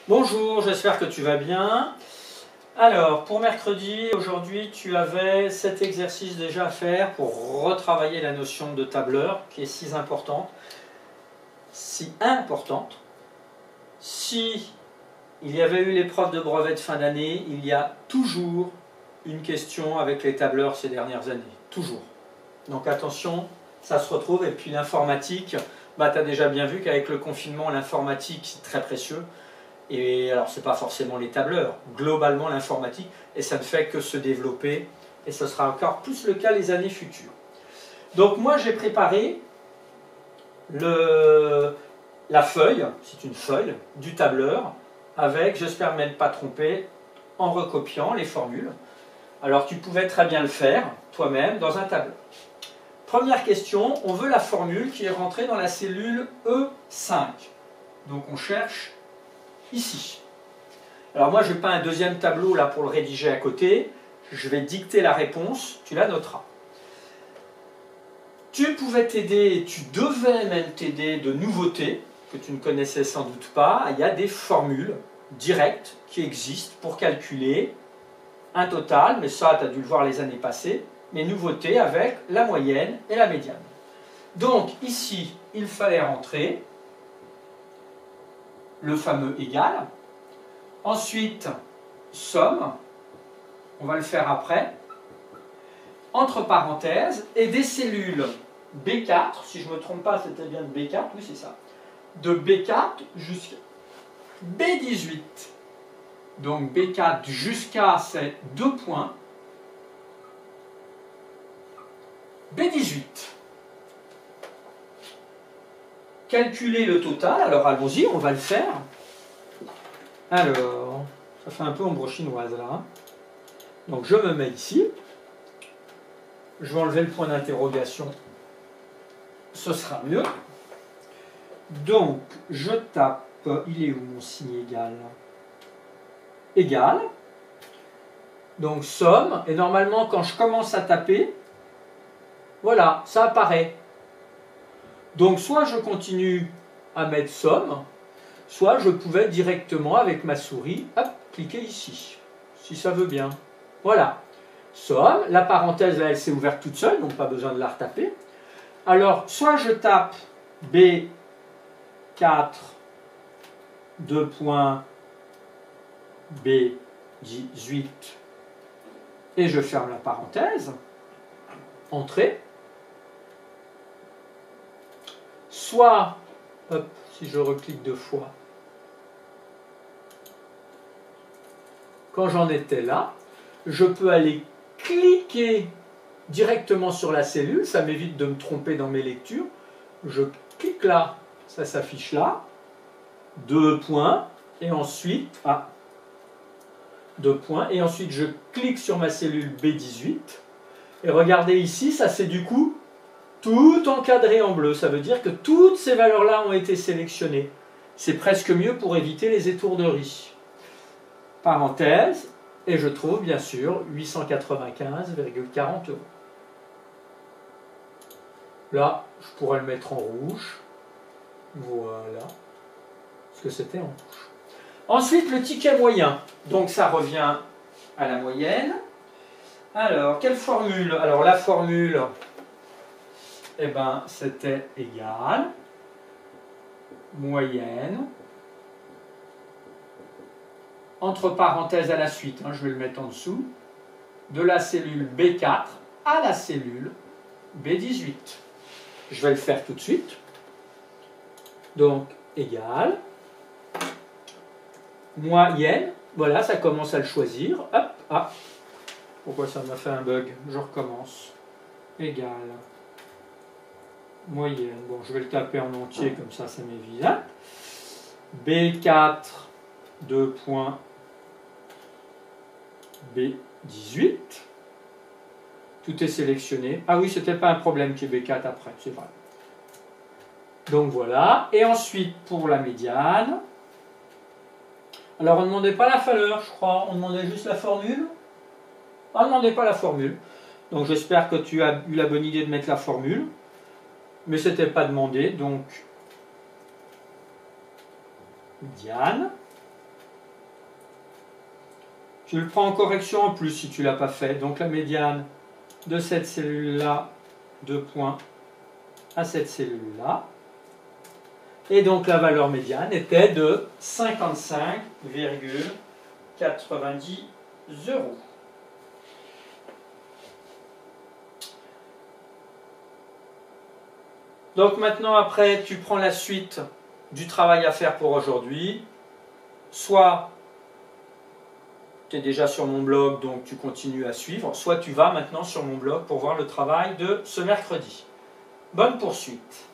Bonjour, j'espère que tu vas bien. Alors, pour mercredi, aujourd'hui, tu avais cet exercice déjà à faire pour retravailler la notion de tableur qui est si importante. Si il y avait eu l'épreuve de brevet de fin d'année, il y a toujours une question avec les tableurs ces dernières années. Toujours. Donc attention, ça se retrouve. Et puis l'informatique, tu as déjà bien vu qu'avec le confinement, l'informatique, c'est très précieux. Et alors, ce n'est pas forcément les tableurs, globalement l'informatique, et ça ne fait que se développer, et ce sera encore plus le cas les années futures. Donc moi, j'ai préparé la feuille, c'est une feuille, du tableur, avec, j'espère ne m'être pas trompé, en recopiant les formules. Alors tu pouvais très bien le faire, toi-même, dans un tableur. Première question, on veut la formule qui est rentrée dans la cellule E5. Donc on cherche ici. Alors moi je n'ai pas un deuxième tableau là pour le rédiger à côté, je vais dicter la réponse, tu la noteras. Tu pouvais t'aider, tu devais même t'aider de nouveautés que tu ne connaissais sans doute pas. Il y a des formules directes qui existent pour calculer un total, mais ça tu as dû le voir les années passées, mais nouveautés avec la moyenne et la médiane. Donc ici il fallait rentrer le fameux égal. Ensuite, somme, on va le faire après, entre parenthèses, et des cellules B4, si je ne me trompe pas, c'était bien de B4, oui c'est ça, de B4 jusqu'à B18. Donc B4 jusqu'à ces 2 points, B18. Calculer le total, alors allons-y, on va le faire. Alors, ça fait un peu ombre chinoise là. Hein. Donc je me mets ici. Je vais enlever le point d'interrogation. Ce sera mieux. Donc, je tape. Il est où mon signe égal? Égal. Donc somme. Et normalement, quand je commence à taper, voilà, ça apparaît. Donc soit je continue à mettre somme, soit je pouvais directement avec ma souris, hop, cliquer ici, si ça veut bien. Voilà, somme, la parenthèse là, elle s'est ouverte toute seule, donc pas besoin de la retaper. Alors, soit je tape B4, 2 points, B18, et je ferme la parenthèse, entrée. Soit, hop, si je reclique 2 fois, quand j'en étais là, je peux aller cliquer directement sur la cellule, ça m'évite de me tromper dans mes lectures. Je clique là, ça s'affiche là, 2 points, et ensuite, 2 points, et ensuite je clique sur ma cellule B18, et regardez ici, ça c'est du coup tout encadré en bleu, ça veut dire que toutes ces valeurs-là ont été sélectionnées. C'est presque mieux pour éviter les étourderies. Parenthèse, et je trouve bien sûr 895,40 €. Là, je pourrais le mettre en rouge. Voilà. Parce que c'était en rouge. Ensuite, le ticket moyen. Donc ça revient à la moyenne. Alors, quelle formule? Alors la formule... Eh bien, c'était égal, moyenne, entre parenthèses à la suite, hein, je vais le mettre en dessous, de la cellule B4 à la cellule B18. Je vais le faire tout de suite. Donc, égal, moyenne, voilà, ça commence à le choisir. Hop, pourquoi ça m'a fait un bug? Je recommence. Égal. Moyenne, bon je vais le taper en entier comme ça m'évite. B4, 2 points, B18. Tout est sélectionné. Ah oui, c'était pas un problème qu'il y ait B4 après, c'est vrai. Donc voilà. Et ensuite, pour la médiane, alors on ne demandait pas la valeur, je crois, on demandait juste la formule. On ne demandait pas la formule. Donc j'espère que tu as eu la bonne idée de mettre la formule. Mais ce n'était pas demandé, donc Diane, Tu le prends en correction en plus si tu ne l'as pas fait. Donc la médiane de cette cellule-là, 2 points à cette cellule-là. Et donc la valeur médiane était de 55,90 €. Donc maintenant, après, tu prends la suite du travail à faire pour aujourd'hui. Soit tu es déjà sur mon blog, donc tu continues à suivre, soit tu vas maintenant sur mon blog pour voir le travail de ce mercredi. Bonne poursuite.